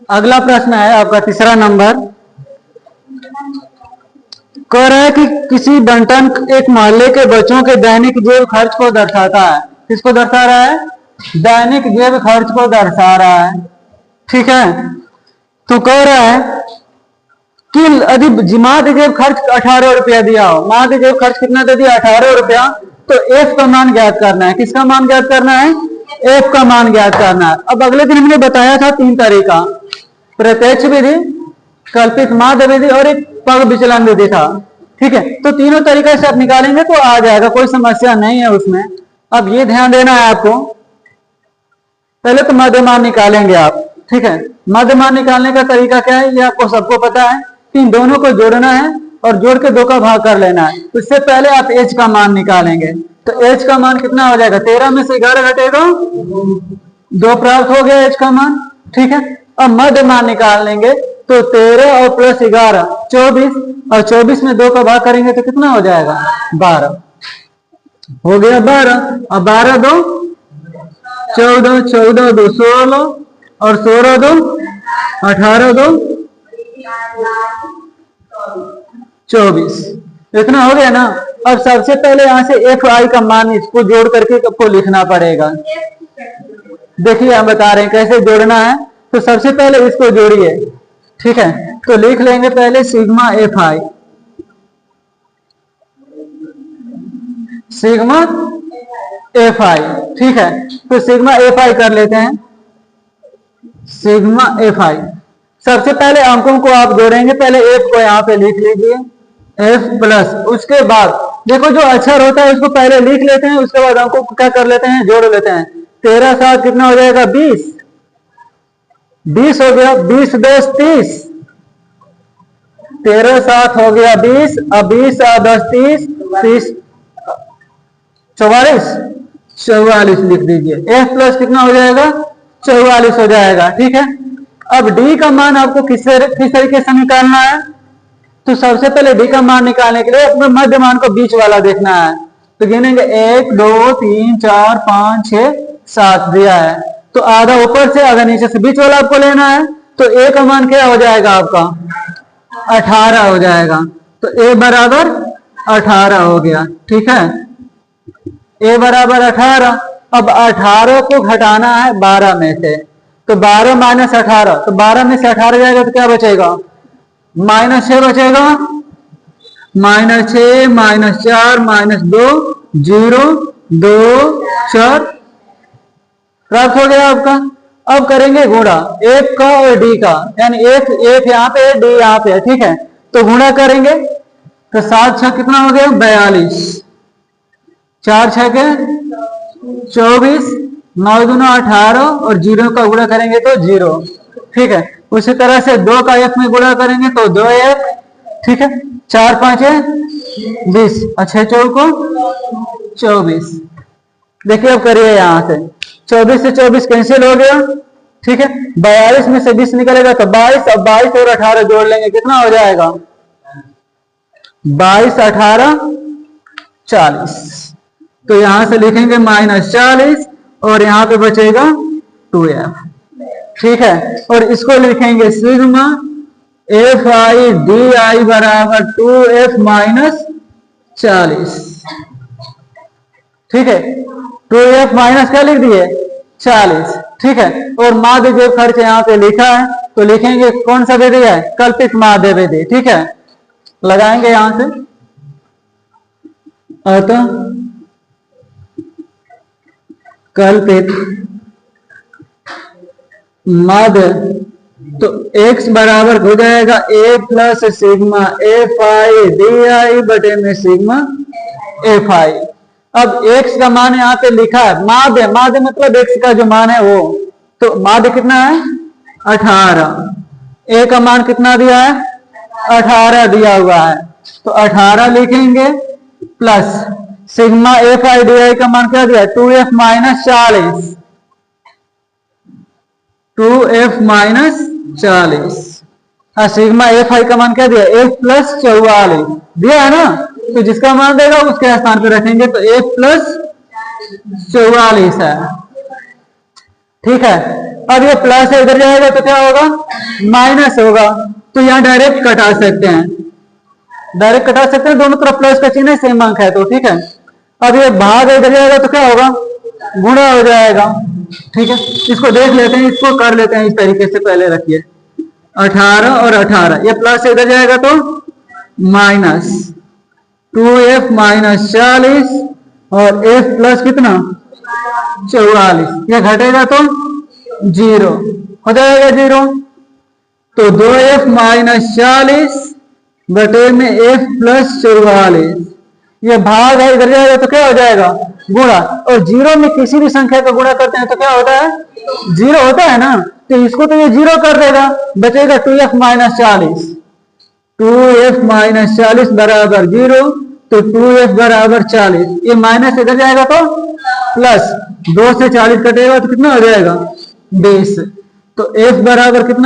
अगला प्रश्न है आपका तीसरा नंबर। कह रहा है कि किसी बंटन एक मोहल्ले के बच्चों के दैनिक जेब खर्च को दर्शाता है। किसको दर्शा रहा है? दैनिक जेब खर्च को दर्शा रहा है। ठीक है, तो कह रहा है कि यदि माध्य जेब खर्च 18 रुपया दिया हो, माध्य जेब खर्च कितना दे दिया? 18 रुपया। तो एफ का मान ज्ञात करना है। किसका मान ज्ञात करना है? एफ का मान ज्ञात करना है। अब अगले दिन हमने बताया था 3 तरीका, प्रत्यक्ष विधि, कल्पित माध्य विधि और एक पग विचलन विधि था। ठीक है, तो तीनों तरीके से आप निकालेंगे तो आ जाएगा, कोई समस्या नहीं है उसमें। अब ये ध्यान देना है आपको, पहले तो मध्यमान निकालेंगे आप। ठीक है, मध्यमान निकालने का तरीका क्या है ये आपको सबको पता है कि इन दोनों को जोड़ना है और जोड़ के 2 का भाग कर लेना है। उससे पहले आप एच का मान निकालेंगे, तो एच का मान कितना हो जाएगा? 13 में से 11 घटेगा 2 प्राप्त हो गया एच का मान। ठीक है, अब मध्य मान निकाल लेंगे तो 13 और प्लस 11 24, और 24 में 2 का भाग करेंगे तो कितना हो जाएगा? 12 हो गया 12। अब 12 2 14, 14 2 16 और 16 2 18 2 24, इतना हो गया ना। अब सबसे पहले यहां से एफ आई का मान इसको जोड़ करके आपको लिखना पड़ेगा। देखिए हम बता रहे हैं कैसे जोड़ना है। तो सबसे पहले इसको जोड़िए। ठीक है, तो लिख लेंगे पहले sigma F I, sigma F I. ठीक है, तो सिग्मा एफ आई कर लेते हैं, सिग्मा एफ आई। सबसे पहले अंकों को आप जोड़ेंगे, पहले एफ को यहाँ पे लिख लीजिए, एफ प्लस, उसके बाद देखो जो अक्षर होता है उसको पहले लिख लेते हैं, उसके बाद अंकों को क्या कर लेते हैं? जोड़ लेते हैं। 13 7 कितना हो जाएगा? 20, 20 हो गया, 20 10 30, 13 7 हो गया 20, अब 20 7 10 30 30 44, 44 लिख दीजिए। एफ प्लस कितना हो जाएगा? 44 हो जाएगा। ठीक है, अब डी का मान आपको किस तरीके से निकालना है? तो सबसे पहले डी का मान निकालने के लिए अपने मध्य मान को बीच वाला देखना है। तो गिनेंगे 1 2 3 4 5 6 7 दिया है, तो आधा ऊपर से आधा नीचे से बीच वाला आपको लेना है। तो ए का मान क्या हो जाएगा आपका? 18 हो जाएगा। तो ए बराबर 18 हो गया। ठीक है, ए बराबर 18। अब 18 को घटाना है 12 में से, तो 12 माइनस 18, तो 12 में से 18 जाएगा तो क्या बचेगा? -6 बचेगा, -6 -4 -2 0 2 4 प्राप्त हो गया आपका। अब करेंगे गुणा एफ का और डी का, यानी एफ यहाँ पे डी यहाँ पे। ठीक है, तो गुणा करेंगे तो 7 6 कितना हो गया? 42, 4 6 के 24, 9 2 18 और 0 का गुणा करेंगे तो 0। ठीक है, उसी तरह से 2 का एफ में गुणा करेंगे तो 2 एफ। ठीक है, 4 5 20, अच्छा 4 को 24। देखिए अब करिए यहां से 24 से 24 कैंसिल हो गया। ठीक है, 42 में से 20 निकलेगा तो 22, अब 22 और 18 जोड़ लेंगे कितना हो जाएगा? 22 18 40। तो यहां से लिखेंगे -40 और यहां पे बचेगा 2f। ठीक है, और इसको लिखेंगे sigma F I D I बराबर 2f - 40। ठीक है, 2f माइनस क्या लिख दिए? 40। ठीक है, और माध्य जेब खर्च यहाँ पे लिखा है तो लिखेंगे कौन सा विधि है? कल्पित माध्य विधि। ठीक है, लगाएंगे यहां से, अतः कल्पित माध्य, तो x बराबर हो जाएगा a plus sigma F I D I बटे में सिग्मा एफ आई। अब x का मान यहाँ पे लिखा है, माध्य, माध्य मतलब x का जो मान है वो, तो माध्य कितना है? 18। a का मान कितना दिया है? 18 दिया हुआ है, तो 18 लिखेंगे plus sigma F I D I का मान क्या दिया? 2f - 40, 2f - 40। हाँ, सिग्मा एफ आई का मान क्या दिया? f प्लस 44 दिया है ना, तो जिसका मान देगा उसके स्थान पर रखेंगे, तो f प्लस 44 है। ठीक है, अब ये प्लस है, इधर जाएगा तो क्या होगा, माइनस होगा। तो यहाँ डायरेक्ट कटा सकते हैं, डायरेक्ट कटा सकते हैं, दोनों तरफ प्लस का चिन्ह है, सेम अंक है तो ठीक है। अब ये भाग इधर जाएगा तो क्या होगा, गुणा हो जाएगा। ठीक है, इसको देख लेते हैं, इसको कर लेते हैं इस तरीके से, पहले रखिए 18 और 18, ये प्लस इधर जाएगा तो माइनस 2f माइनस 40 और f प्लस कितना 44, ये घटेगा तो 0 हो जाएगा 0। तो 2f माइनस 40 बटे में f प्लस 44, ये भाग है, इधर जाएगा तो क्या हो जाएगा, गुणा। और 0 में किसी भी संख्या का गुणा करते हैं तो क्या होता है, 0 होता है ना, तो इसको तो ये 0 कर देगा, बचेगा 2f माइनस 40, 2f माइनस 40 बराबर 0, तो 2f बराबर 40, ये माइनस इधर जाएगा तो प्लस, 2 से 40 कटेगा तो कितना हो जाएगा 20, तो f बराबर कितना